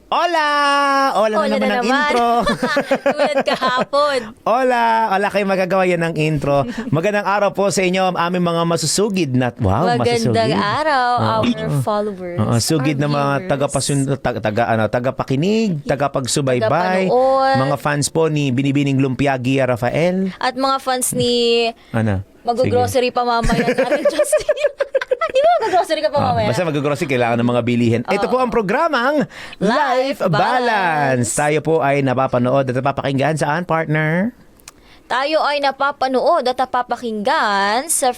Hola! Hola na Hola naman na ang naman. intro. Tulad kahapon. Hola! Wala kayong magagawa yan ng intro. Magandang araw po sa inyo, aming mga masusugid na, wow, masusugid. Magandang araw, our followers. Sugid na our mga viewers. tagapakinig, tagapagsubaybay, Tagapanood. mga fans po ni Binibining Lumpia Gia Rafael. At mga fans ni Ano? mag-grocery pa mamaya natin, Justin. Di ba mag-grocery ka pa mamaya? Basta mag-grocery, kailangan ng mga bilihin. Ito po ang programang Life Life Balance. Balance. Tayo po ay napapanood at napapakinggan saan, partner? Tayo ay napapanood at napapakinggan sa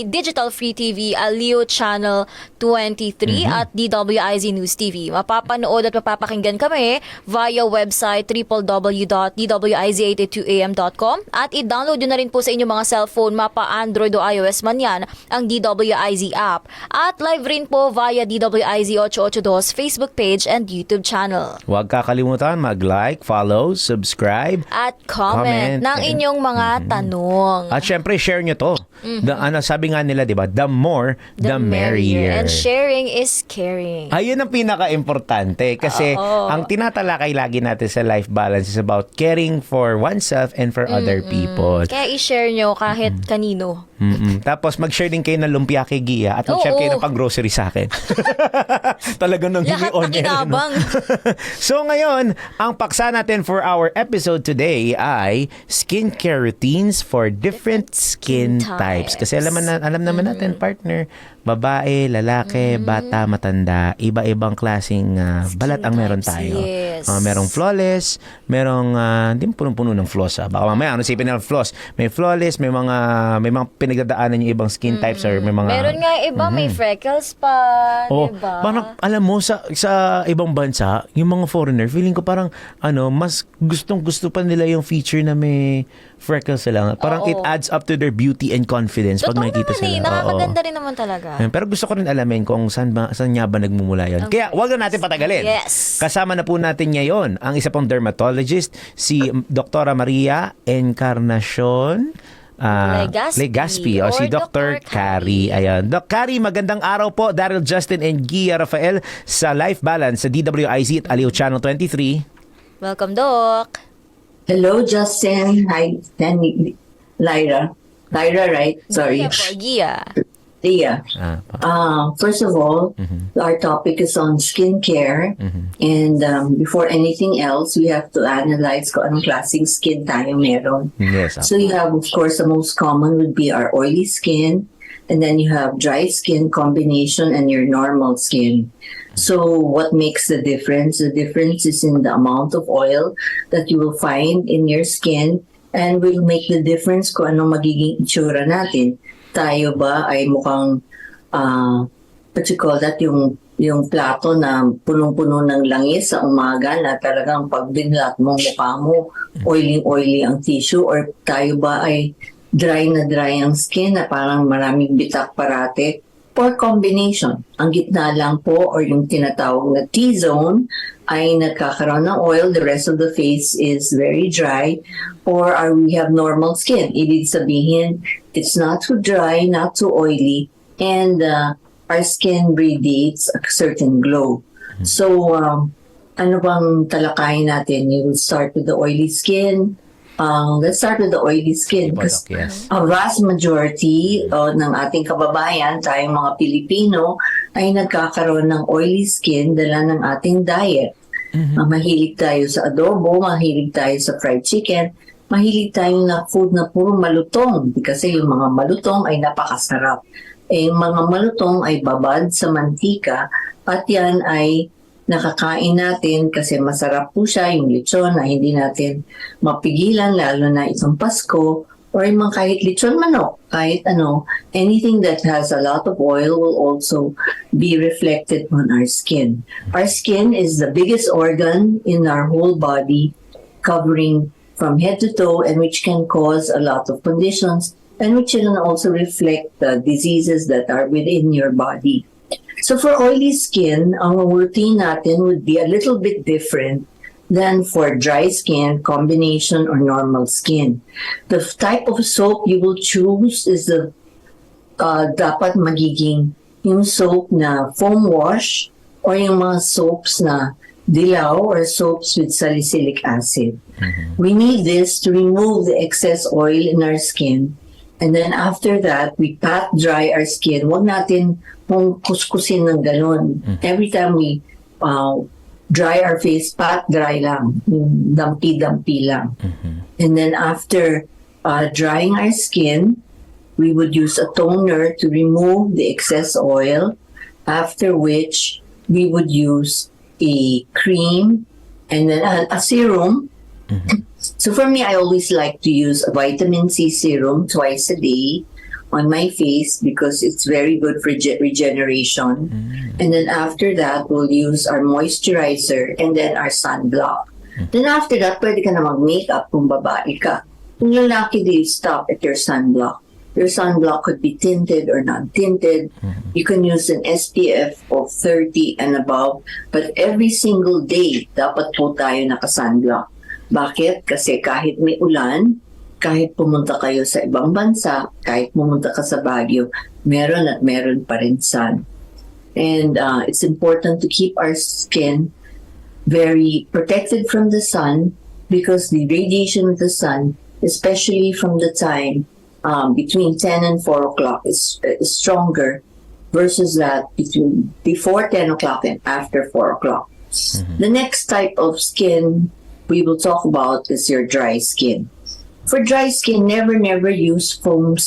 digital free TV Aliw Channel 23 at DWIZ News TV. Mapapanood at mapapakinggan kami via website www.dwiz82am.com at i-download nyo na rin po sa inyong mga cellphone, mapa Android o iOS man yan, ang DWIZ app. At live rin po via DWIZ 882 Facebook page and YouTube channel. Huwag kakalimutan mag-like, follow, subscribe. At comment ng inyong mga tanong. At syempre, share nyo to. Sabi nga nila, di ba? The more, the merrier. And sharing is caring. Ayun ang pinaka-importante kasi ang tinatalakay lagi natin sa life balance is about caring for oneself and for other people. Kaya i-share nyo kahit kanino. Tapos mag-share din kayo ng lumpia kay Gia at mag-share kayo ng pang-grocery sa akin. Talagang nang Lahat on air, no? nakinabang. So ngayon, ang paksa natin for our episode today ay skincare routines for different skin types. Kasi alam naman natin, partner, babae, lalaki, bata, matanda, iba-ibang klaseng balat ang meron types, tayo. yes. Merong flawless, merong hindi punong-puno ng floss. Baka mamaya ano sipin ng floss? May flawless, may mga pinagdadaanan yung ibang skin types or may mga Meron nga iba, may freckles pa, diba? Parang alam mo sa ibang bansa, yung mga foreigner, feeling ko parang mas gustong-gusto pa nila yung feature na may freckles sila. Parang it adds up to their beauty and confidence pag Totoo nakikita naman sila. nakakaganda rin naman talaga. Pero gusto ko rin alamin kung saan nga ba nagmumula yun. Kaya wag na natin patagalin. Yes. Kasama na po natin ngayon ang isa pang dermatologist, si Dr. Maria Encarnacion Legaspi o si Dr. Carrie. Ayan. Doc Carrie, magandang araw po. Daryl Justin and Gia Rafael sa Life Balance sa DWIZ at Aliw Channel 23. Welcome, Doc. Hello, Justin. Hi, Danny. Lyra. Lyra, right? Sorry. Gia po, Gia. Leah. First of all, our topic is on skincare. And before anything else, we have to analyze kung anong klaseng skin tayo meron. Yes. So you have, of course, the most common would be our oily skin. And then you have dry skin combination and your normal skin. So what makes the difference? The difference is in the amount of oil that you will find in your skin and will make the difference kung ano magiging itsura natin. Tayo ba ay mukhang, what you call that, yung plato na punong-puno ng langis sa umaga na talagang pag binlat mo mukha mo, oily ang tissue, or tayo ba ay dry ang skin na parang maraming bitak parate, or combination. Ang gitna lang po or yung tinatawag na T-zone ay nagkakaroon ng oil, the rest of the face is very dry, or we have normal skin. Ibig sabihin, it's not too dry, not too oily, and our skin radiates a certain glow. So, ano bang talakayin natin? You will start with the oily skin. Let's start with the oily skin because a vast majority ng ating kababayan, tayong mga Pilipino, ay nagkakaroon ng oily skin dala ng ating diet. Mahilig tayo sa adobo, mahilig tayo sa fried chicken, mahilig tayo na food na puro malutong kasi yung mga malutong ay napakasarap. Yung mga malutong ay babad sa mantika at yan ay nakakain natin kasi masarap po siya, yung lechon na hindi natin mapigilan, lalo na itong Pasko, or yung kahit lechon manok, kahit anything that has a lot of oil will also be reflected on our skin. Our skin is the biggest organ in our whole body, covering from head to toe, and which can cause a lot of conditions, and which can also reflect the diseases that are within your body. So for oily skin, ang routine natin would be a little bit different than for dry skin, combination, or normal skin. The type of soap you will choose is dapat magiging yung soap na foam wash or yung mga soaps na dilaw or soaps with salicylic acid. We need this to remove the excess oil in our skin. And then after that, we pat dry our skin. Huwag natin mong kuskusin ng ganon. Every time we dry our face, pat dry lang. Dampi-dampi lang. And then after drying our skin, we would use a toner to remove the excess oil. After which, we would use a cream and then a serum. So for me, I always like to use a vitamin C serum twice a day on my face because it's very good for regeneration. And then after that, we'll use our moisturizer and then our sunblock. Then after that, pwede ka na mag-makeup kung babae ka. Kung lalaki, do you stop at your sunblock? Your sunblock could be tinted or non-tinted. You can use an SPF of 30 and above. But every single day, dapat po tayo naka-sunblock. Bakit? Kasi kahit may ulan, kahit pumunta kayo sa ibang bansa, kahit pumunta ka sa Baguio, meron at meron pa rin sun. And it's important to keep our skin very protected from the sun because the radiation of the sun, especially from the time between 10 and 4 o'clock is stronger versus that before 10 o'clock and after 4 o'clock. The next type of skin we will talk about is your dry skin. For dry skin, never use foam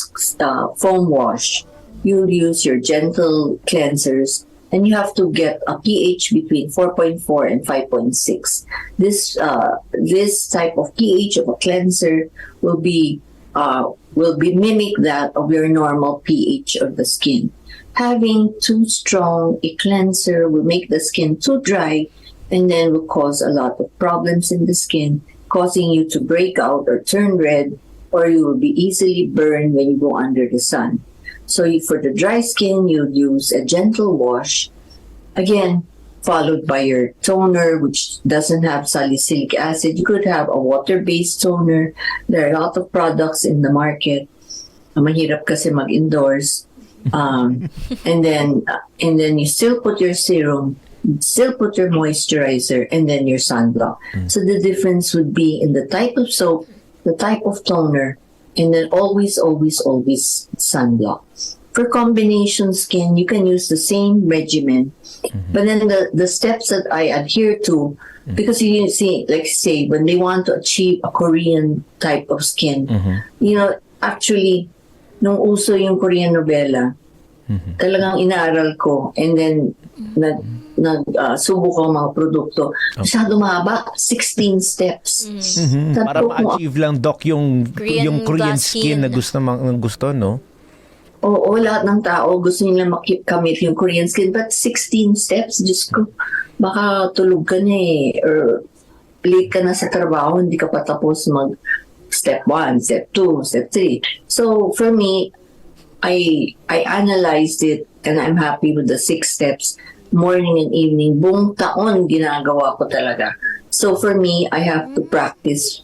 wash. You'll use your gentle cleansers and you have to get a pH between 4.4 and 5.6. This type of pH of a cleanser will be mimic that of your normal pH of the skin. Having too strong a cleanser will make the skin too dry and then will cause a lot of problems in the skin, causing you to break out or turn red, or you will be easily burned when you go under the sun. So for the dry skin, you'll use a gentle wash, again, followed by your toner, which doesn't have salicylic acid. You could have a water-based toner. There are a lot of products in the market. Mahirap kasi mag-endorse. And then you still put your serum, still put your moisturizer, and then your sunblock. So the difference would be in the type of soap, the type of toner, and then always sunblock. For combination skin, you can use the same regimen, but then the steps that I adhere to, because you see, like say, when they want to achieve a Korean type of skin, actually, nung uso yung Korean novela, talagang inaaral ko, and then nagsubo ko mga produkto. Masyado mahaba, 16 steps. Para ma-achieve lang, Doc, yung Korean skin na gusto, no? Oo, lahat ng tao gusto nila makamit yung Korean skin, but 16 steps, Diyos ko, baka tulog ka na or late ka na sa trabaho, hindi ka pa tapos mag step 1, step 2, step 3. So for me, I analyzed it and I'm happy with the 6 steps, morning and evening. Buong taon ginagawa ko talaga. So for me, I have to practice.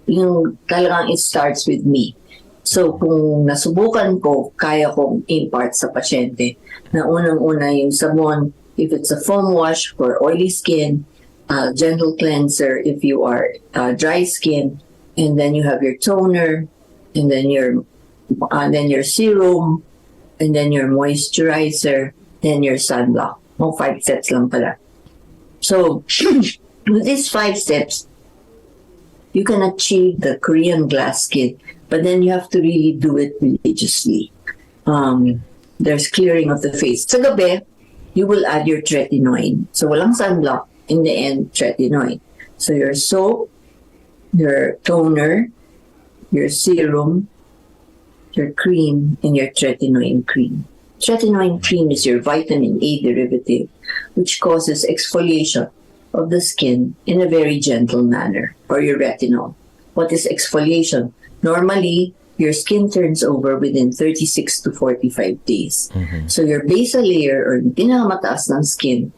Yung talagang it starts with me. So kung nasubukan ko, kaya kong impart sa pasyente na unang-una yung sabon, if it's a foam wash for oily skin, gentle cleanser if you are dry skin, and then you have your toner, and then your serum, and then your moisturizer, then your sunblock. 5 steps lang pala. So with these 5 steps, you can achieve the Korean glass skin, but then you have to really do it religiously. There's clearing of the face. Sa gabi, you will add your tretinoin. So walang sunblock, in the end, tretinoin. So your soap, your toner, your serum, your cream, and your tretinoin cream. Tretinoin cream is your vitamin A derivative, which causes exfoliation of the skin in a very gentle manner, or your retinol. What is exfoliation? Normally, your skin turns over within 36 to 45 days. So your basal layer, or yung pinakamataas ng skin,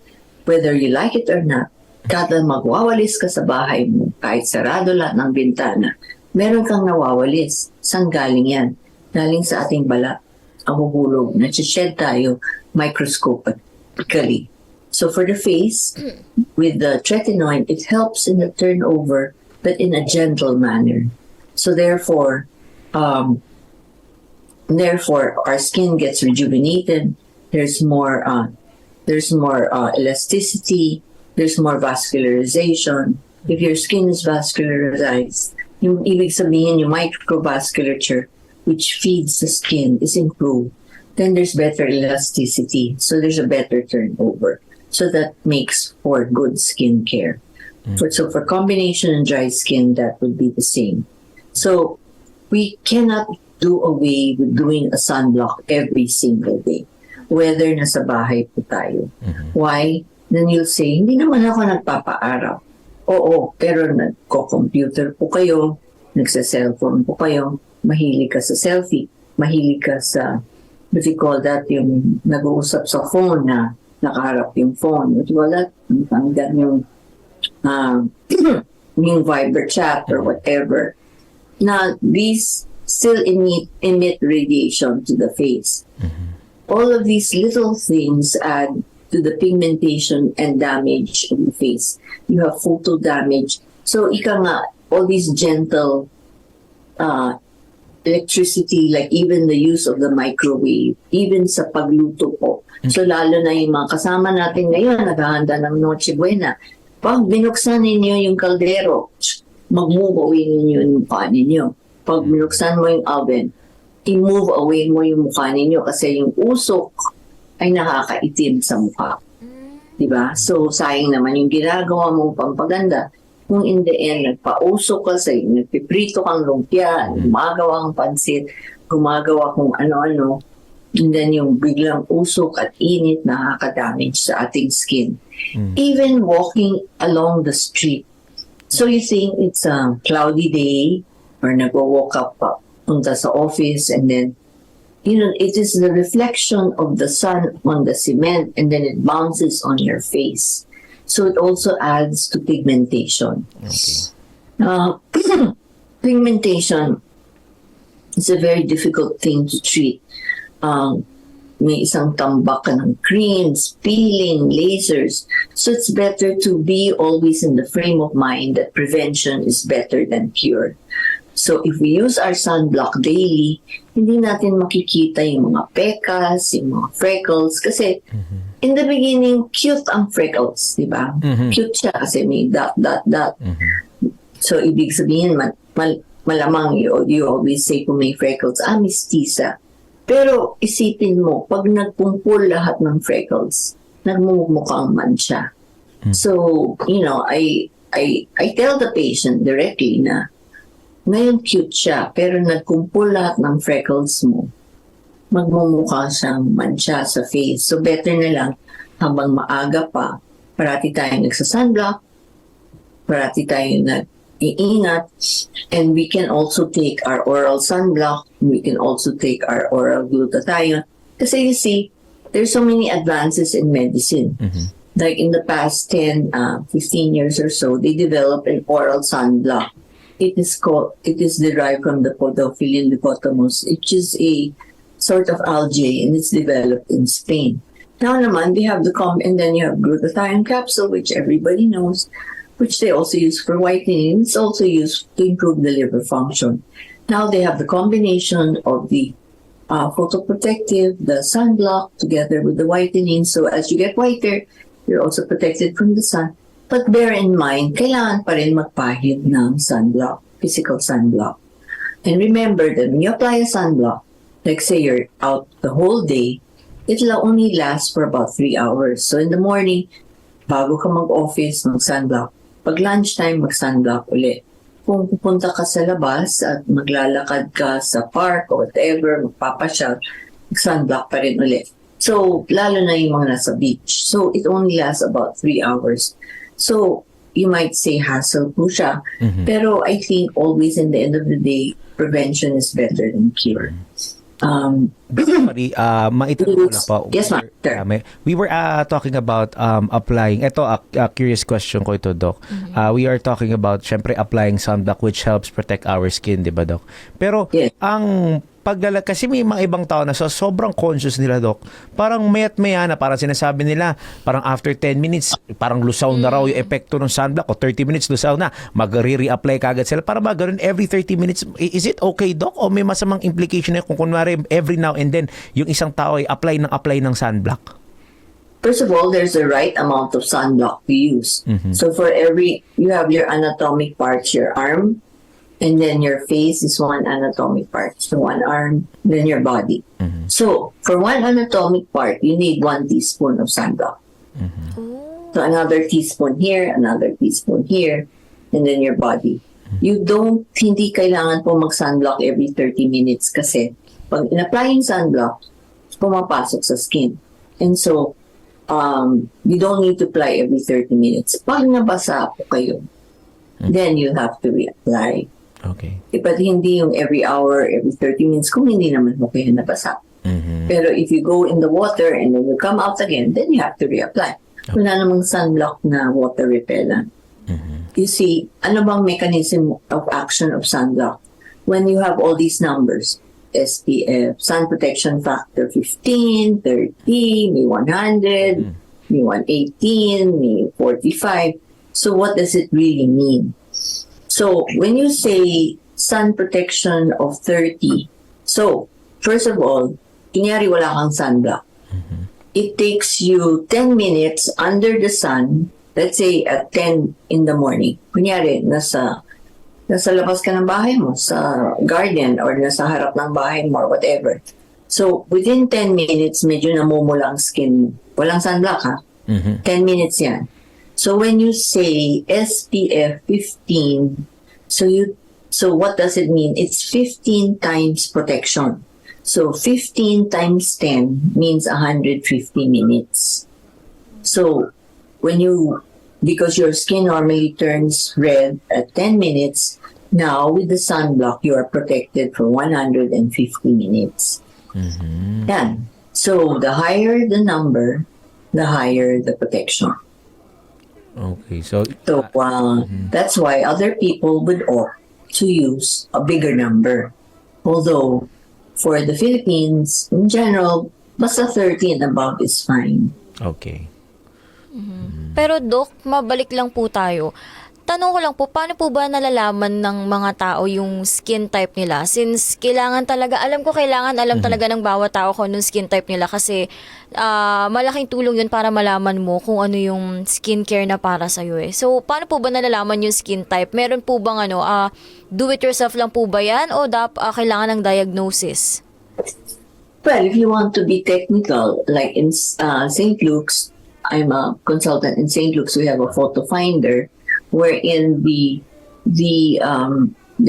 whether you like it or not, kada magwawalis ka sa bahay mo, kahit sarado lahat ng bintana, meron kang nawawalis. Saan galing yan? Galing sa ating balat. Ang huhulog. Nagsished tayo microscopically. So for the face, with the tretinoin, it helps in the turnover, but in a gentle manner. So therefore, our skin gets rejuvenated. There's more elasticity. There's more vascularization. If your skin is vascularized, yung ibig sabihin yung microvasculature, which feeds the skin, is improved. Then there's better elasticity. So there's a better turnover. So that makes for good skin care. So for combination and dry skin, that would be the same. So we cannot do away with doing a sunblock every single day, whether nasa bahay po tayo. Why? Then you'll say, hindi naman ako nagpapa-araw. Oo, pero nagko-computer po kayo, nagsa-cellphone po kayo, mahilig ka sa selfie, mahilig ka sa, what do you call that, yung nag-uusap sa phone na nakaharap yung phone. What do you call that? Hanggang yung yung Viber chat or whatever. Now, these still emit radiation to the face. All of these little things add to the pigmentation and damage of the face. You have photo damage. So, ika nga, all these gentle electricity, like even the use of the microwave, even sa pagluto po. So, lalo na yung mga kasama natin ngayon, naghahanda ng Noche Buena. Pag binuksan ninyo yung kaldero, mag-move away ninyo yung mukha ninyo. Pag binuksan mo yung oven, i-move away mo yung mukha ninyo kasi yung usok ay nakakaitim sa mukha. Diba? So, sayang naman yung ginagawa mong pampaganda. Kung in the end, nagpausok ka sa nagpiprito kang lumpia, gumagawa kang pansit, gumagawa kung ano-ano, and then yung biglang usok at init nakaka-damage sa ating skin. Even walking along the street. So you think it's a cloudy day or nag-walk up punta sa office and then it is the reflection of the sun on the cement and then it bounces on your face. So it also adds to pigmentation. Okay. Pigmentation is a very difficult thing to treat. May isang tambak ka ng creams, peeling, lasers. So it's better to be always in the frame of mind that prevention is better than cure. So if we use our sunblock daily, hindi natin makikita yung mga pecas, yung mga freckles. Kasi in the beginning, cute ang freckles, di ba? Cute siya kasi may dot. So ibig sabihin, malamang you always say kung may freckles, mistisa. Pero isipin mo, pag nagpumpul lahat ng freckles, nagmumukhang mancha. So, I tell the patient directly na ngayon cute siya, pero nagkumpul lahat ng freckles mo, magmumukha siyang mancha sa face. So, better na lang, habang maaga pa, parati tayong nagsasunblock, parati tayong nag-iingat, and we can also take our oral sunblock, we can also take our oral glutathione. Kasi you see, there's so many advances in medicine. Like in the past 10, 15 years or so, they developed an oral sunblock. It is derived from the Podophyllum dichotomus, which is a sort of algae, and it's developed in Spain. Now naman, they have and then you have glutathione capsule, which everybody knows, which they also use for whitening. It's also used to improve the liver function. Now they have the combination of the photoprotective, the sunblock, together with the whitening. So as you get whiter, you're also protected from the sun. But bear in mind, kailangan pa rin magpahid ng sunblock, physical sunblock. And remember that when you apply a sunblock, like say you're out the whole day, it'll only last for about 3 hours. So in the morning, bago ka mag-office, mag-sunblock. Pag lunchtime, mag-sunblock ulit. Kung pupunta ka sa labas at maglalakad ka sa park or whatever, magpapasyal, mag-sunblock pa rin ulit. So, lalo na yung mga nasa beach. So, it only lasts about 3 hours. So, you might say hassle po siya. Pero I think always in the end of the day, prevention is better than cure. Maitanong ko na po. Yes, ma'am. Sure. We were talking about applying. Ito, a curious question ko ito, Doc. We are talking about, syempre, applying sunblock which helps protect our skin, di ba, Doc? Pero, Yes. ang kasi may mga ibang tao na sobrang conscious nila, Doc. Parang mayat maya na, parang sinasabi nila, parang after 10 minutes, parang lusaw na raw yung epekto ng sunblock o 30 minutes lusaw na, mag-re-apply kagad sila. Para ba ganun every 30 minutes? Is it okay, Doc? O may masamang implication na kung kunwari every now and then, yung isang tao ay apply ng sunblock? First of all, there's a right amount of sunblock to use. So for you have your anatomic parts, your arm, and then your face is one anatomic part. So one arm, then your body. So for one anatomic part, you need 1 teaspoon of sunblock. So another teaspoon here, another teaspoon here, and then your body. Hindi kailangan po mag-sunblock every 30 minutes kasi pag in-apply yung sunblock, pumapasok sa skin. And so, you don't need to apply every 30 minutes. Pag nabasa po kayo, then you have to reapply. Okay. But hindi yung every hour, every 30 minutes kung hindi naman mo kayo nabasa. Pero if you go in the water and then you come out again, then you have to reapply. Wala namang sunblock na water repellent. You see, ano bang mechanism of action of sunblock? When you have all these numbers, SPF, sun protection factor 15, 30, may 100, may 118, may 45. So what does it really mean? So when you say sun protection of 30, so first of all, kunyari wala kang sunblock. It takes you 10 minutes under the sun, let's say at 10 in the morning. Kunyari, nasa labas ka ng bahay mo, sa garden, or nasa harap ng bahay mo, or whatever. So within 10 minutes, medyo namumula ang skin mo. Walang sunblock, ha? 10 minutes yan. So when you say SPF 15, so what does it mean? It's 15 times protection. So 15 times 10 means 150 minutes. So because your skin normally turns red at 10 minutes, now with the sunblock, you are protected for 150 minutes. Yan. So the higher the number, the higher the protection. Okay, so that's why other people would opt to use a bigger number. Although, for the Philippines, in general, basta 30 and above is fine. Okay. Pero Doc, mabalik lang po tayo. Tanong ko lang po, paano po ba nalalaman ng mga tao yung skin type nila? Since kailangan talaga, alam talaga ng bawat tao kung anong skin type nila kasi malaking tulong yun para malaman mo kung ano yung skincare na para sa'yo eh. So, paano po ba nalalaman yung skin type? Meron po bang do-it-yourself lang po ba yan o kailangan ng diagnosis? Well, if you want to be technical, like in St. Luke's, I'm a consultant in St. Luke's, we have a photo finder wherein the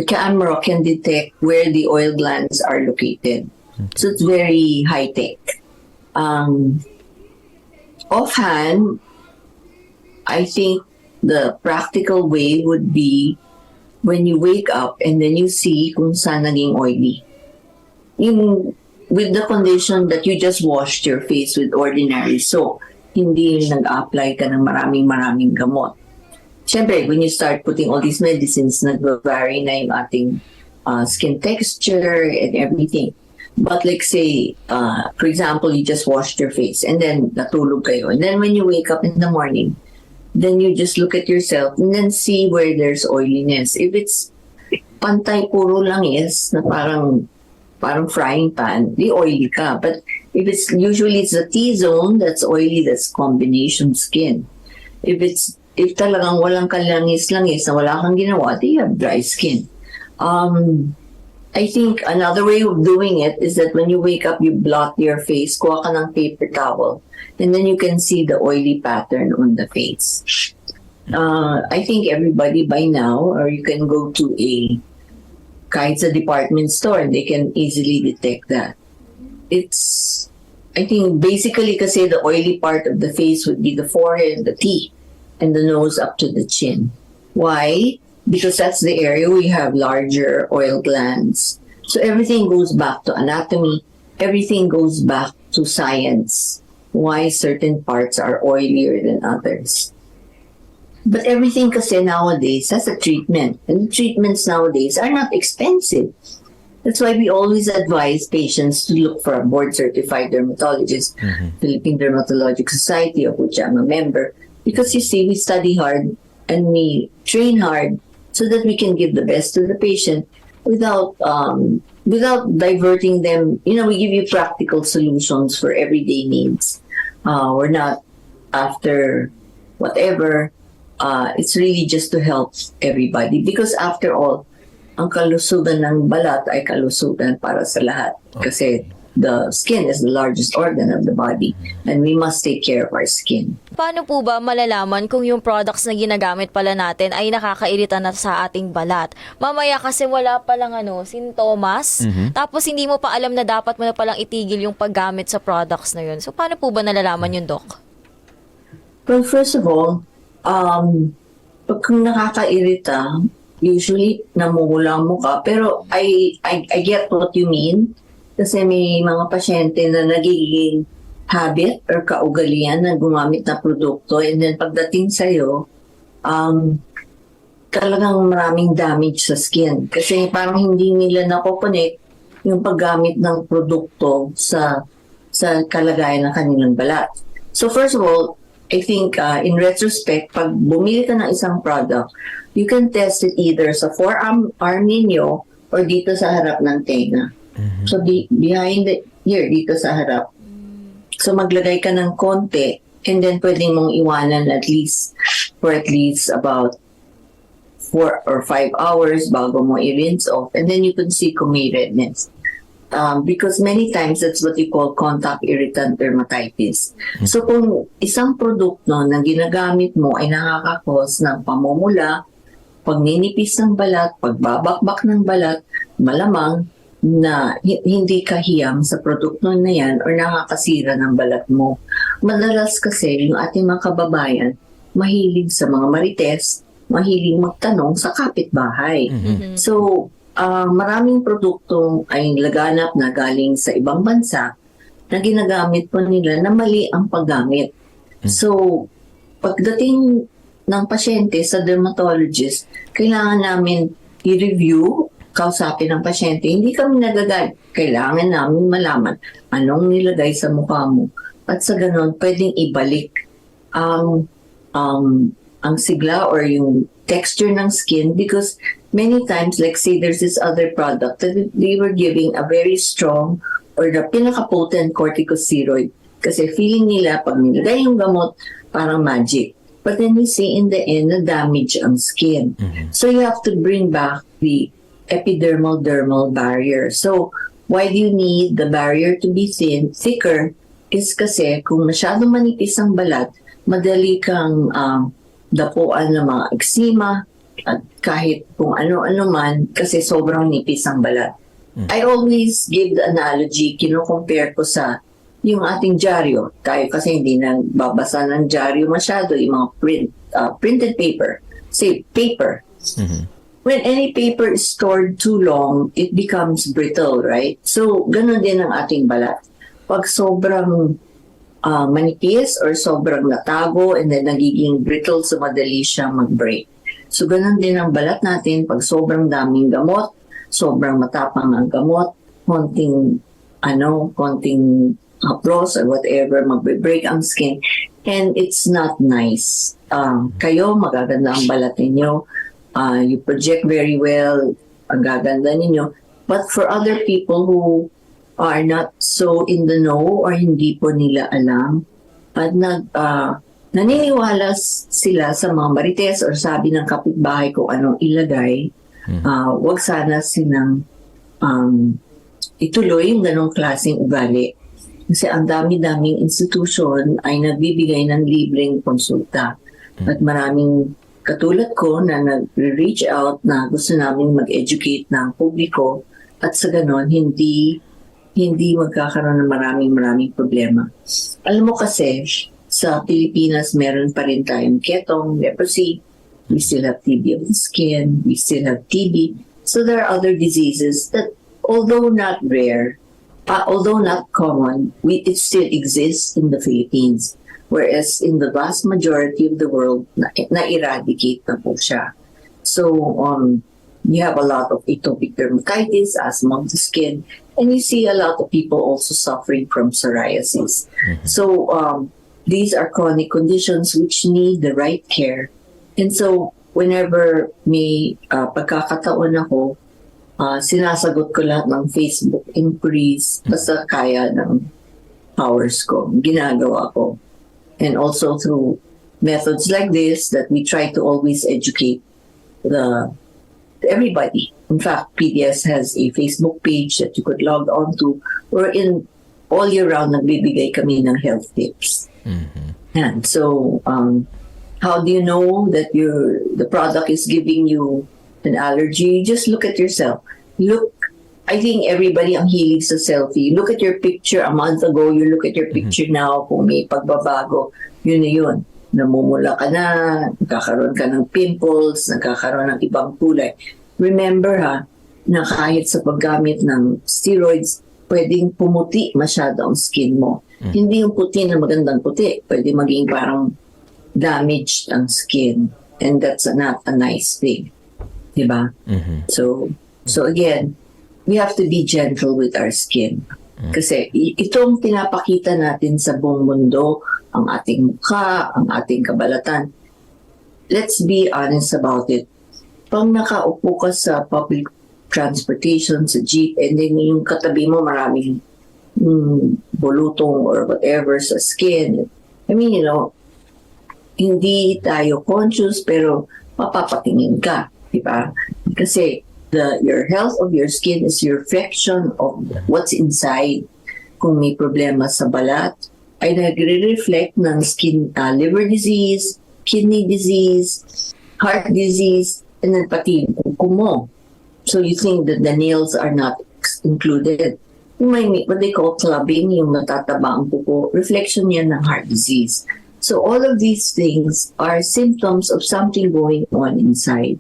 camera can detect where the oil glands are located. So it's very high tech. Offhand, I think the practical way would be when you wake up and then you see kung saan naging oily. With the condition that you just washed your face with ordinary soap, hindi nag-apply ka ng maraming gamot. Siyempre, when you start putting all these medicines, nag-vary na yung ating skin texture and everything. But like say, for example, you just washed your face and then natulog kayo. And then when you wake up in the morning, then you just look at yourself and then see where there's oiliness. If it's pantay puro langis na parang frying pan, di oily ka. But if it's the T-zone, that's oily, that's combination skin. If talagang walang kalangis-langis na wala kang ginawa, you have dry skin. I think another way of doing it is that when you wake up, you blot your face, kuha ka ng paper towel, and then you can see the oily pattern on the face. I think everybody by now, or you can go to kahit sa department store, they can easily detect that. I think basically kasi the oily part of the face would be the forehead, the teeth, and the nose up to the chin. Why? Because that's the area where you have larger oil glands. So everything goes back to anatomy. everything goes back to science. Why certain parts are oilier than others. But everything kasi nowadays has a treatment. And treatments nowadays are not expensive. That's why we always advise patients to look for a board-certified dermatologist, Philippine Dermatologic Society, of which I'm a member. Because you see, we study hard and we train hard so that we can give the best to the patient without diverting them. You know, we give you practical solutions for everyday needs. We're not after whatever. It's really just to help everybody. Because after all, ang kalusugan ng balat ay kalusugan para sa lahat. Kasi the skin is the largest organ of the body and we must take care of our skin. Paano po ba malalaman kung yung products na ginagamit pala natin ay nakakairita na sa ating balat? Mamaya kasi wala palang sintomas, tapos hindi mo pa alam na dapat mo na palang itigil yung paggamit sa products na yun. So paano po ba nalalaman yun, Doc? Well, first of all, pag nakakairita, usually namumula ang mukha. Pero I get what you mean. Kasi may mga pasyente na nagiging habit or kaugalian na gumamit na produkto. And then pagdating sa'yo, talagang maraming damage sa skin. Kasi parang hindi nila nakokonek yung paggamit ng produkto sa kalagayan ng kanilang balat. So first of all, I think in retrospect, pag bumili ka ng isang product, you can test it either sa forearm ninyo or dito sa harap ng tenga. So behind here, dito sa harap. So maglagay ka ng konti and then pwedeng mong iwanan at least about 4 or 5 hours bago mo i-rinse off, and then you can see kung may redness. Because many times that's what you call contact irritant dermatitis. So kung isang produkto na ginagamit mo ay nakakakos ng pamumula, pagninipis ng balat, pagbabakbak ng balat, malamang na hindi ka hiyang sa produkto na yan or nakakasira ng balat mo. Madalas kasi yung ating mga kababayan mahilig sa mga marites, mahilig magtanong sa kapitbahay. So maraming produkto ay laganap na galing sa ibang bansa na ginagamit po nila na mali ang paggamit. So, pagdating ng pasyente sa dermatologist, kailangan namin i-review, kausapin ng pasyente. Hindi kami nagagalit. Kailangan namin malaman anong nilagay sa mukha mo. At sa ganon, pwedeng ibalik ang sigla or yung texture ng skin, because many times, like say there's this other product that they were giving a very strong or the pinaka-potent corticosteroid kasi feeling nila pag nilagay yung gamot parang magic. But then you see in the end na damage ang skin. So you have to bring back the epidermal-dermal barrier. So why do you need the barrier to be thicker? Is kasi kung masyadong manipis ang balat, madali kang dapuan ng mga eczema at kahit kung ano-ano man kasi sobrang nipis ang balat. I always give the analogy, kino-compare ko sa yung ating dyaryo. Tayo kasi hindi nagbabasa ng dyaryo masyado, yung mga printed paper. Say, paper. When any paper is stored too long, it becomes brittle, right? So, ganun din ang ating balat. Pag sobrang manipis or sobrang natago and then nagiging brittle, so madali siyang mag-break. So, ganun din ang balat natin pag sobrang daming gamot, sobrang matapang ang gamot, konting haplos or whatever, mag-break ang skin. And it's not nice. Kayo, magaganda ang balat ninyo. You project very well, ang gaganda ninyo. But for other people who are not so in the know or hindi po nila alam at naniniwala sila sa mga marites or sabi ng kapitbahay kung anong ilagay, wag sana silang ituloy yung ganong klaseng ugali. Kasi ang dami-daming institusyon ay nagbibigay ng libreng konsulta. At maraming katulad ko na nag-reach out na gusto namin mag-educate ng publiko at sa ganon hindi magkakaroon ng maraming problema. Alam mo kasi, sa Pilipinas, meron pa rin tayong ketong, leprosy, we still have TB of the skin, we still have TB. So there are other diseases that, although not rare, although not common, it still exists in the Philippines. Whereas in the vast majority of the world, na-eradicate na po siya. So, you have a lot of atopic dermatitis, asthma of the skin, and you see a lot of people also suffering from psoriasis. So, these are chronic conditions which need the right care. And so, whenever may pagkakataon ako, sinasagot ko lahat ng Facebook inquiries, basta kaya ng powers ko, ginagawa ko. And also through methods like this that we try to always educate everybody. In fact, PDS has a Facebook page that you could log on to. We're in all year round, nagbibigay kami ng health tips. And so, how do you know that the product is giving you an allergy? Just look at yourself. I think everybody ang hilig sa selfie. Look at your picture a month ago, you look at your picture now, kung may pagbabago, yun na yun. Namumula ka na, nagkakaroon ka ng pimples, nagkakaroon ng ibang kulay. Remember na kahit sa paggamit ng steroids, pwedeng pumuti masyado ang skin mo. Hindi yung puti na magandang puti. Pwede maging parang damaged ang skin. And that's not a nice thing. Diba? So again, we have to be gentle with our skin. Kasi itong pinapakita natin sa buong mundo, ang ating mukha, ang ating kabalatan. Let's be honest about it. Pag nakaupo ka sa public transportation, sa jeep, and then yung katabi mo maraming bulutong or whatever sa skin. I mean, hindi tayo conscious pero mapapatingin ka, di ba? Kasi your health of your skin is your reflection of what's inside. Kung may problema sa balat, ay nagre-reflect ng skin, liver disease, kidney disease, heart disease, and then pati kuko mo. So you think that the nails are not included. Yung may what they call clubbing, yung natataba ang kuko, reflection yan ng heart disease. So all of these things are symptoms of something going on inside.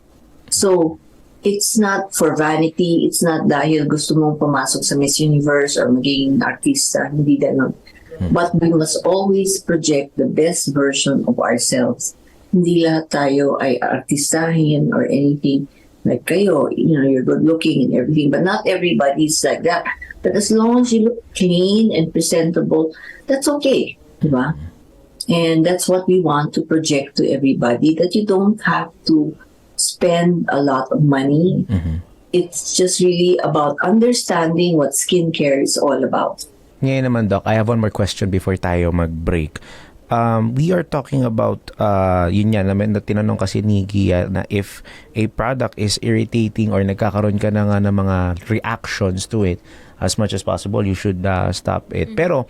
So it's not for vanity, it's not dahil gusto mong pumasok sa Miss Universe or maging artista, hindi ganon. But we must always project the best version of ourselves. Hindi lahat tayo ay artistahin or anything. Like kayo, you're good looking and everything, but not everybody's like that. But as long as you look clean and presentable, that's okay, diba? And that's what we want to project to everybody, that you don't have to spend a lot of money. It's just really about understanding what skincare is all about. Ngayon naman, Doc, I have one more question before tayo mag-break. We are talking about, yun yan, na tinanong kasi ni Gia na if a product is irritating or nagkakaroon ka na nga ng mga reactions to it, as much as possible, you should stop it. Pero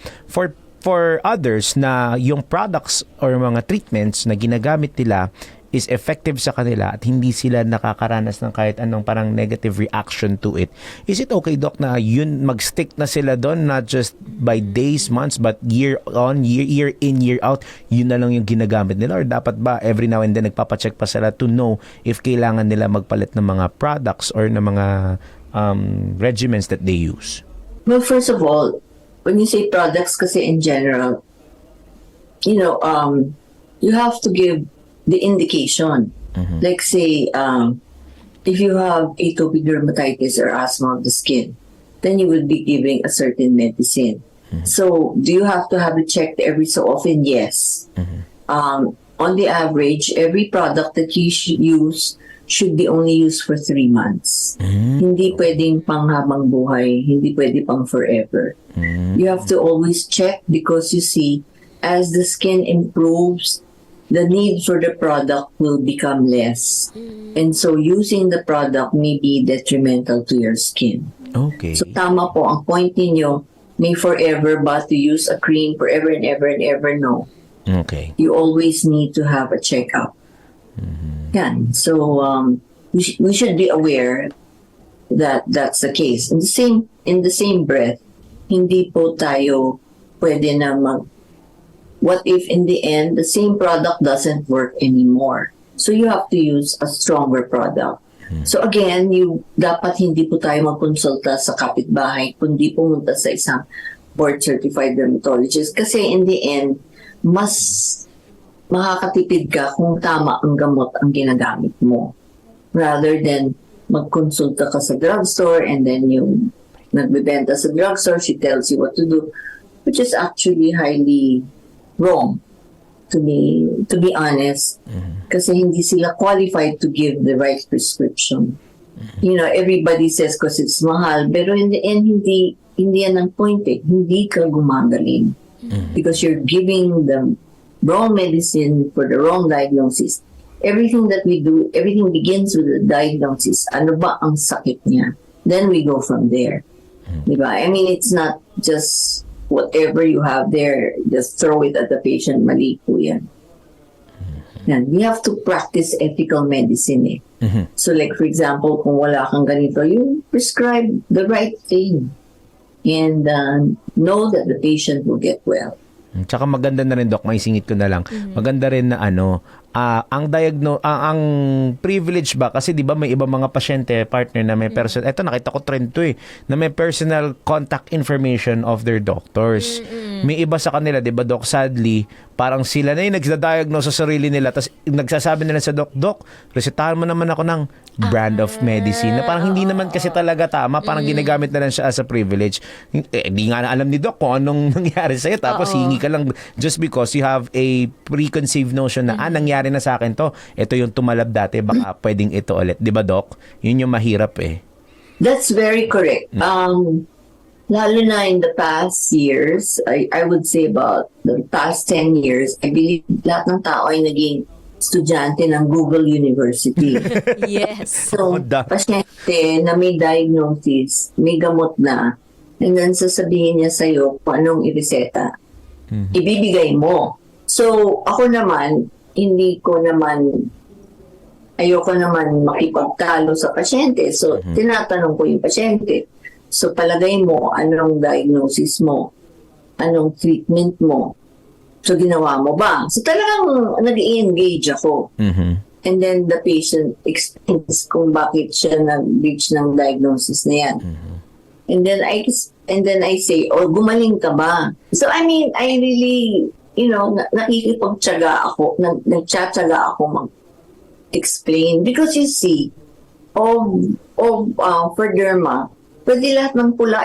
for others na yung products or mga treatments na ginagamit nila is effective sa kanila at hindi sila nakakaranas ng kahit anong parang negative reaction to it. Is it okay, Doc, na yun mag-stick na sila doon, not just by days, months, but year in, year out, yun na lang yung ginagamit nila? Or dapat ba every now and then nagpapacheck pa sila to know if kailangan nila magpalit ng mga products or ng mga regimens that they use? Well, first of all, when you say products kasi in general, you have to give the indication. Like say, if you have atopic dermatitis or asthma of the skin, then you will be giving a certain medicine. So do you have to have it checked every so often? Yes. On the average, every product that you use should be only used for 3 months. Hindi pwedeng panghabang buhay, hindi pwede pang forever. You have to always check because you see, as the skin improves, the need for the product will become less. And so using the product may be detrimental to your skin. Okay. So tama po, ang point ninyo, may forever ba to use a cream forever and ever and ever? No. Okay. You always need to have a checkup. Yan. So we should be aware that that's the case. In the same breath, hindi po tayo pwede na what if in the end the same product doesn't work anymore? So you have to use a stronger product. So again, dapat hindi po tayo magkonsulta sa kapitbahay, kundi pumunta sa isang board-certified dermatologist. Kasi in the end, mas makakatipid ka kung tama ang gamot ang ginagamit mo. Rather than magkonsulta ka sa drugstore and then yung nagbebenta sa drugstore, she tells you what to do, which is actually highly wrong, to be honest. Kasi hindi sila qualified to give the right prescription. Everybody says because it's mahal, pero in the end, hindi yan ang point eh. Hindi ka gumagaling. Because you're giving the wrong medicine for the wrong diagnosis. Everything that we do, everything begins with the diagnosis. Ano ba ang sakit niya? Then we go from there. Diba? I mean, it's not just whatever you have there, just throw it at the patient. Mali po yan. We have to practice ethical medicine eh. So like for example, kung wala kang ganito, you prescribe the right thing and know that the patient will get well. Tsaka maganda na rin, Doc, may singit ko na lang. Maganda rin na ang privilege ba, kasi di ba may ibang mga pasyente, partner na may personal, eto nakita ko trend to na may personal contact information of their doctors. May iba sa kanila, di ba, Doc, sadly, parang sila na yung nagda-diagnose sa sarili nila, tapos nagsasabi nila sa Doc, resetahan mo naman ako ng brand of medicine, na parang hindi naman kasi talaga tama, parang ginagamit na lang siya as a privilege. Di nga na alam ni Doc kung anong nangyari sa'yo, tapos hingi ka lang just because you have a preconceived notion na, nangyari na sa akin to, ito yung tumalab dati, baka pwedeng ito ulit. Di ba, Doc? Yun yung mahirap eh. That's very correct. Lalo na in the past years, I would say about the past 10 years, I believe lahat ng tao ay naging estudyante ng Google University. Yes. So, pasyente na may diagnosis, may gamot na, and then sasabihin niya sa'yo kung anong ireseta, ibibigay mo. So, ako naman, ayoko naman makipagtalo sa pasyente. So, tinatanong ko yung pasyente. So, palagay mo, anong diagnosis mo? Anong treatment mo? So, ginawa mo ba? So, talagang nag-i-engage ako. And then, the patient explains kung bakit siya nag-reach ng diagnosis na yan. And then I say, gumaling ka ba? So, I mean, I really, nakikipagtsaga ako, nagtsatsaga ako mag-explain. Because you see, for derma, pwede lahat ng pula.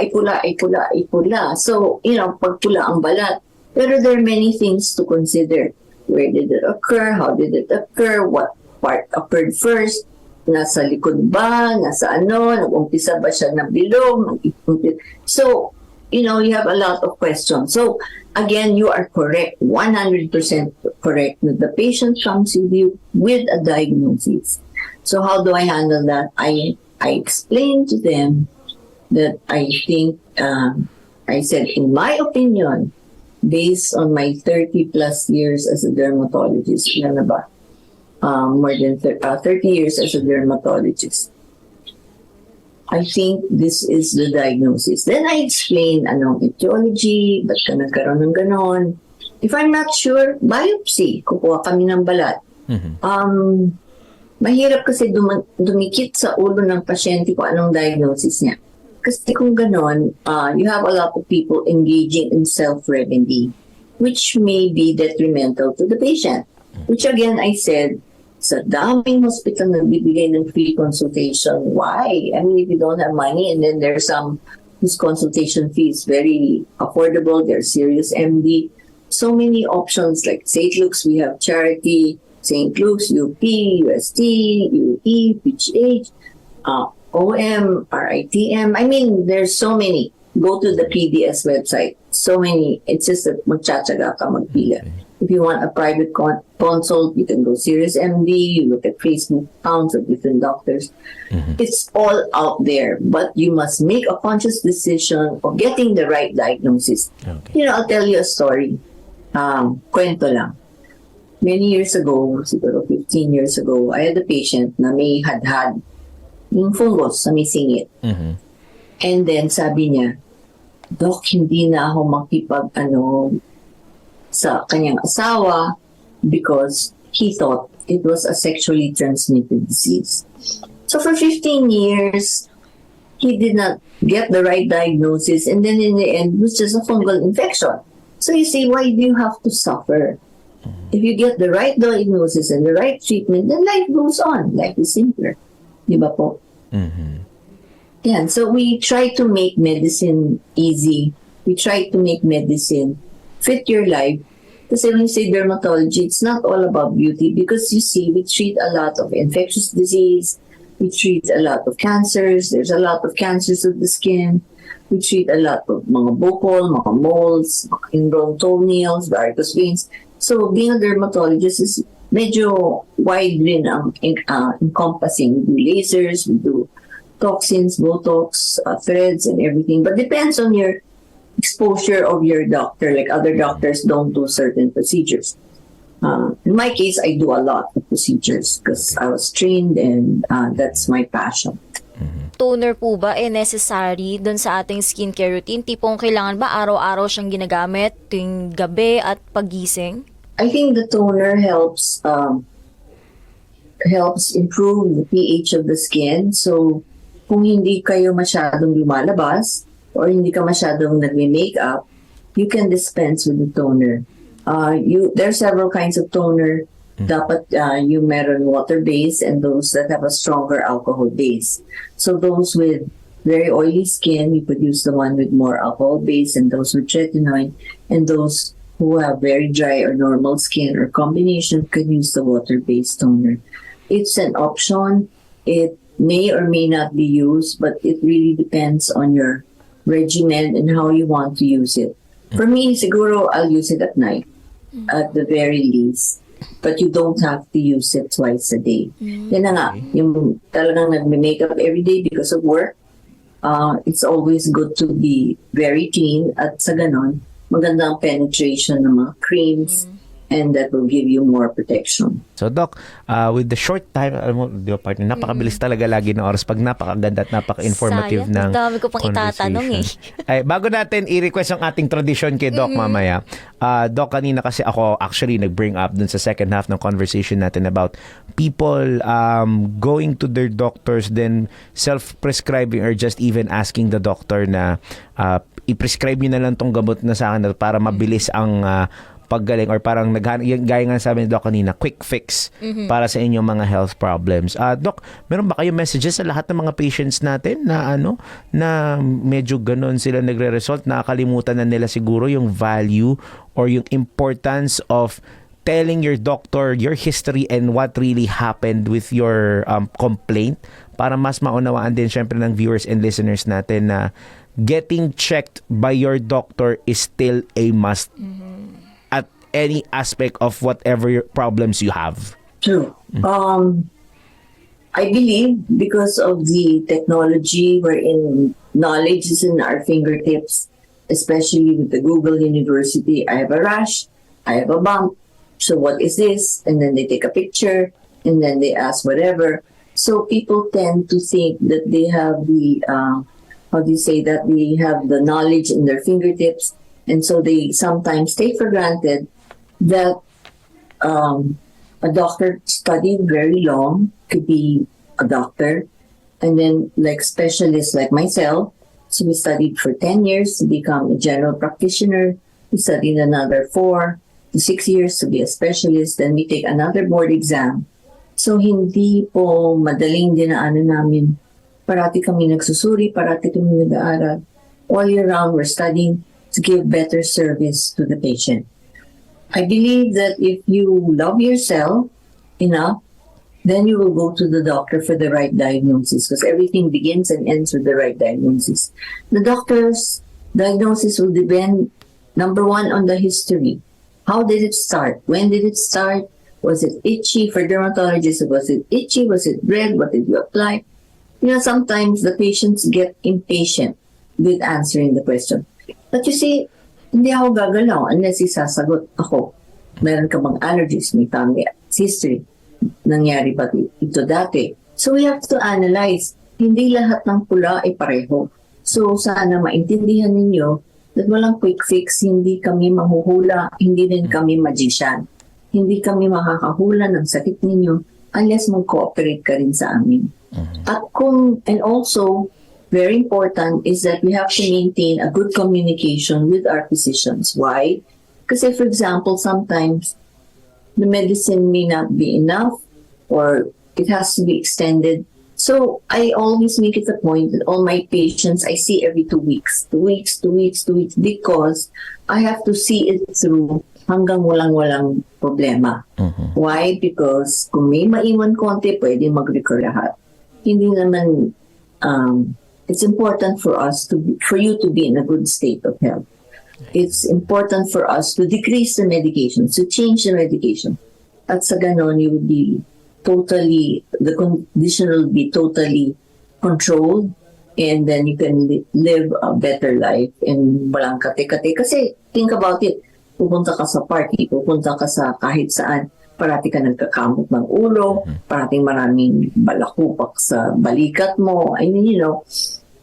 So, pag pula ang balat. Pero there are many things to consider. Where did it occur? How did it occur? What part occurred first? Nasa likod ba? Nasa ano? Nag-umpisa ba siya ng bilog? So, you have a lot of questions. So, again, you are correct, 100% correct, that the patient comes with you with a diagnosis. So, how do I handle that? I explain to them that I think, I said, in my opinion, based on my 30 plus years as a dermatologist, more than 30 years as a dermatologist, I think this is the diagnosis. Then I explain anong etiology, ba't ka nagkaroon ng ganon. If I'm not sure, biopsy, kukuha kami ng balat. Mahirap kasi dumikit sa ulo ng pasyente kung anong diagnosis niya. Kasi kung ganon, you have a lot of people engaging in self-remedy, which may be detrimental to the patient. Which again, I said, sa daming hospital na bibigay ng free consultation, why? I mean, if you don't have money, and then there's some whose consultation fee is very affordable, they're serious MD. So many options, like St. Luke's, we have Charity, St. Luke's, UP, UST, UE, PGH, OM, RITM. I mean, there's so many. Go to the PDS website. So many. It's just that magtsatsaga ka magpila. If you want a private consult, you can go Serious MD. You look at Facebook accounts of different doctors. It's all out there, but you must make a conscious decision of getting the right diagnosis. Okay. I'll tell you a story. Kwento lang. Many years ago, siguro 15 years ago, I had a patient na may had yung fungus sa may singit. And then sabi niya, Doc, hindi na ako makipag sa kanyang asawa because he thought it was a sexually transmitted disease. So for 15 years, he did not get the right diagnosis, and then in the end, it was just a fungal infection. So you see, why do you have to suffer? If you get the right diagnosis and the right treatment, then life goes on. Life is simpler. Di ba po? Yeah, so we try to make medicine easy. We try to make medicine fit your life. Kasi when you say dermatology, it's not all about beauty because you see, we treat a lot of infectious disease. We treat a lot of cancers. There's a lot of cancers of the skin. We treat a lot of mga bukol, mga moles, mga ingrown toenails, varicose veins. So being a dermatologist is medyo wide rin ang encompassing. We do lasers, we do toxins, Botox, threads, and everything. But depends on your exposure of your doctor. Like other doctors don't do certain procedures. In my case, I do a lot of procedures because I was trained and that's my passion. Toner po ba necessary dun sa ating skincare routine? Tipong kailangan ba araw-araw siyang ginagamit tuwing gabi at pagising? I think the toner helps improve the pH of the skin. So kung hindi kayo masyadong lumalabas or hindi ka masyadong nagme-makeup, you can dispense with the toner. There are several kinds of toner. Dapat yung meron water-based and those that have a stronger alcohol base. So those with very oily skin, you could use the one with more alcohol base, and those with tretinoin, and those who have very dry or normal skin or combination could use the water-based toner. It's an option. It may or may not be used, but it really depends on your regimen and how you want to use it. For me, siguro I'll use it at night, at the very least. But you don't have to use it twice a day. Yan na nga, yung talagang nagme-makeup every day because of work, it's always good to be very clean at sa ganon, maganda ang penetration ng mga creams and that will give you more protection. So Doc, with the short time, alam mo, di ba partner, napakabilis talaga lagi ng oras pag napakaganda at napaka-informative ng dami ko pang itatanong Ay, bago natin i-request ang ating tradition kay Doc mamaya, Doc, kanina kasi ako actually nag-bring up dun sa second half ng conversation natin about people going to their doctors then self-prescribing or just even asking the doctor na i-prescribe nyo na lang tong gamot na sa akin para mabilis ang paggaling or parang gaya nga sabi ni Doc kanina, quick fix para sa inyong mga health problems. Doc, meron ba kayo messages sa lahat ng mga patients natin na na medyo ganon sila nagre-result, nakakalimutan na nila siguro yung value or yung importance of telling your doctor your history and what really happened with your complaint para mas maunawaan din syempre ng viewers and listeners natin na getting checked by your doctor is still a must at any aspect of whatever problems you have. True. I believe because of the technology wherein knowledge is in our fingertips, especially with the Google University, I have a rash, I have a bump, so what is this? And then they take a picture and then they ask whatever. So people tend to think that they have the, they have the knowledge in their fingertips. And so they sometimes take for granted that a doctor studied very long, could be a doctor, and then like specialists like myself, so we studied for 10 years to become a general practitioner. We studied another 4 to 6 years to be a specialist. Then we take another board exam. So hindi po madaling dinaanan namin. Parati kami nagsusuri, parati kami nag-aaral. All year round, we're studying to give better service to the patient. I believe that if you love yourself enough, then you will go to the doctor for the right diagnosis because everything begins and ends with the right diagnosis. The doctor's diagnosis will depend, number one, on the history. How did it start? When did it start? Was it itchy? For dermatologists, was it itchy? Was it red? What did you apply? Sometimes the patients get impatient with answering the question. But you see, hindi ako gagalaw unless isasagot ako. Meron ka bang allergies? May family history. Nangyari ba ito dati? So we have to analyze. Hindi lahat ng pula ay pareho. So sana maintindihan ninyo that walang quick fix. Hindi kami mahuhula. Hindi din kami magician. Hindi kami makakahula ng sakit ninyo unless mag-cooperate ka rin sa amin. And also, very important is that we have to maintain a good communication with our physicians. Why? Because, for example, sometimes the medicine may not be enough or it has to be extended. So I always make it a point that all my patients I see every 2 weeks, because I have to see it through hanggang walang problema. Why? Because kung may maiwan konti, pwede mag-recur lahat. Hindi naman, it's important for you to be in a good state of health. It's important for us to decrease the medication, to change the medication. At sa ganon, you will be the condition will be totally controlled, and then you can live a better life and walang kate-kate. Kasi think about it, pupunta ka sa party, pupunta ka sa kahit saan, parati ka nagkakamot ng ulo, parating maraming balakupak sa balikat mo. I mean,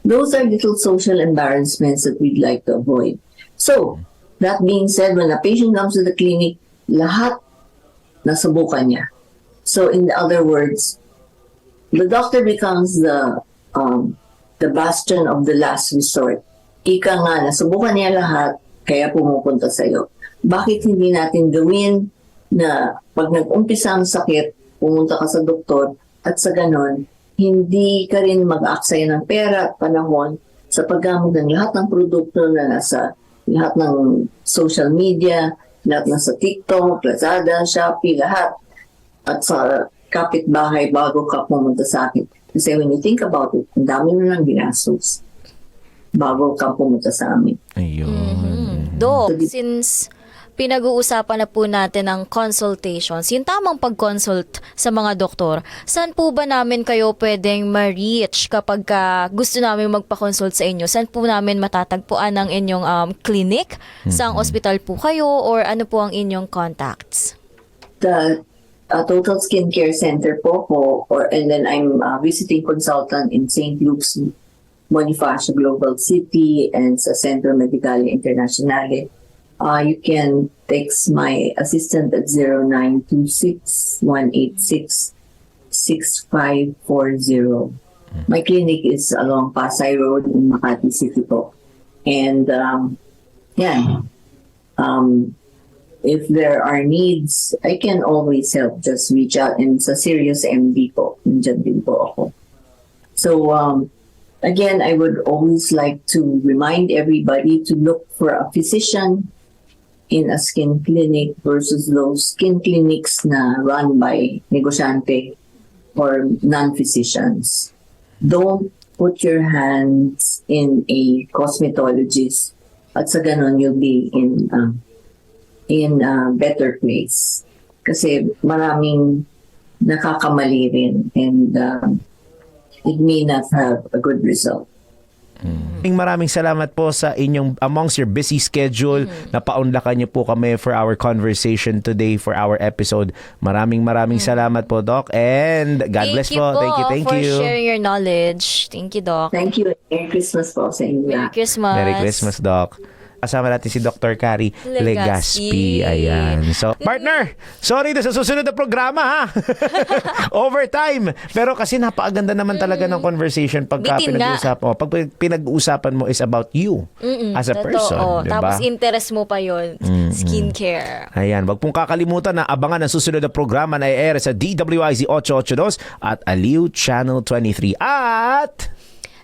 those are little social embarrassments that we'd like to avoid. So, that being said, when a patient comes to the clinic, lahat nasubukan niya. So, in other words, the doctor becomes the bastion of the last resort. Ika nga, nasubukan niya lahat, kaya pumupunta sa'yo. Bakit hindi natin gawin na pag nag-umpisa ang sakit, pumunta ka sa doktor, at sa ganon, hindi ka rin mag-aksaya ng pera at panahon sa paggamit ng lahat ng produkto na nasa lahat ng social media, lahat na sa TikTok, Lazada, Shopee, lahat. At sa kapitbahay bago ka pumunta sa akin. Kasi when you think about it, ang dami na lang ginastos bago ka pumunta sa amin. Ayun. Doc, since pinag-uusapan na po natin ang consultations, yung tamang pag-consult sa mga doktor, saan po ba namin kayo pwedeng ma-reach kapag gusto namin magpa-consult sa inyo? Saan po namin matatagpuan ang inyong clinic? Saang ospital po kayo? Or ano po ang inyong contacts? The Total Skincare Center po ko, and then I'm a visiting consultant in St. Luke's Bonifacio Global City and sa Centro Medicale Internazionale. You can text my assistant at 0926-186-6540. My clinic is along Pasay Road in Makati City po. And if there are needs, I can always help. Just reach out, and sa Serious MD po. Nandiyan din po ako. So, again, I would always like to remind everybody to look for a physician in a skin clinic versus those skin clinics na run by negosyante or non-physicians. Don't put your hands in a cosmetologist. At sa ganon, you'll be in a better place. Kasi maraming nakakamali rin, and it may not have a good result. Maraming salamat po sa inyong amongst your busy schedule. Napaunlakan niyo po kami for our conversation today, for our episode. Maraming salamat po, Doc. And God bless po. Thank you for sharing your knowledge. Thank you, Doc. Thank you. Merry Christmas po sa inyo. Merry Christmas. Merry Christmas, Doc. Kasama natin si Dr. Carrie Legaspi. Ayan. So, partner, sorry na sa susunod na programa, ha? Overtime. Pero kasi napakaganda naman talaga ng conversation pagka pinag-uusapan mo is about you as a person. Diba? Tapos interest mo pa yon, skincare. Ayan. Wag pong kakalimutan na abangan ang susunod na programa na i-air sa DWIZ 882 at Aliw Channel 23. At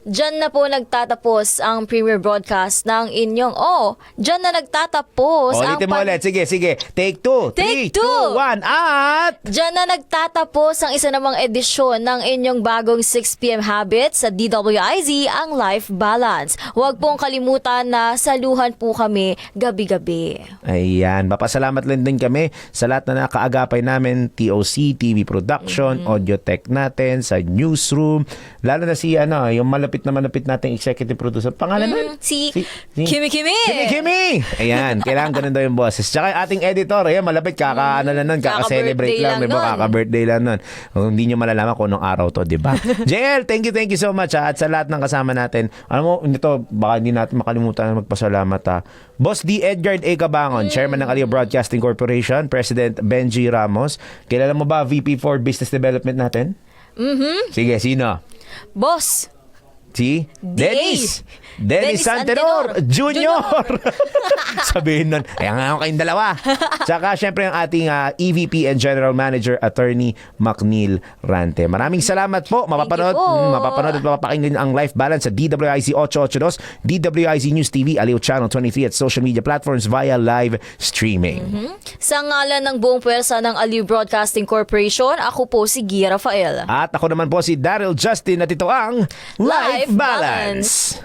Diyan na po nagtatapos ang premiere broadcast ng inyong... diyan na nagtatapos ang... Ulitin mo ulit. Sige. Take 2. 3, 2, 1. At... Diyan na nagtatapos ang isa namang edisyon ng inyong bagong 6pm Habits sa DWIZ, ang Life Balance. Huwag pong kalimutan na saluhan po kami gabi-gabi. Ayan. Papasalamat din kami sa lahat na nakaagapay namin. TOC, TV Production, Audio Tech natin, sa newsroom. Lalo na si yung malapit nating executive producer. Pangalan nun? Si Kimi. Kimi! Ayan, kailangan ganun daw yung boses. Tsaka ating editor, ayan, malapit, kaka-celebrate lang, diba? Kaka-birthday lang nun. Kung hindi nyo malalaman kung anong araw to, diba? JL, thank you so much, ha? At sa lahat ng kasama natin. Alam mo, nito, baka hindi natin makalimutan na magpasalamat, ha? Boss D. Edgar A. Cabangon, Chairman ng Aliw Broadcasting Corporation, President Benji Ramos. Kilala mo ba VP for Business Development natin? Sige, sino? Boss. Si Dennis. Dennis Dennis Santenor Jr. Sabihin nun, kaya nga ako kayong dalawa. Tsaka syempre ang ating EVP and General Manager Attorney McNeil Rante. Maraming salamat po. Mapapanood at mapapakinggan ang Life Balance sa DWIZ 882, DWIZ News TV, Aliw Channel 23 at social media platforms via live streaming. Sa ngalan ng buong pwersa ng Aliw Broadcasting Corporation, ako po si Gia Rafael. At ako naman po si Daryl Justin at ito ang Life Balance.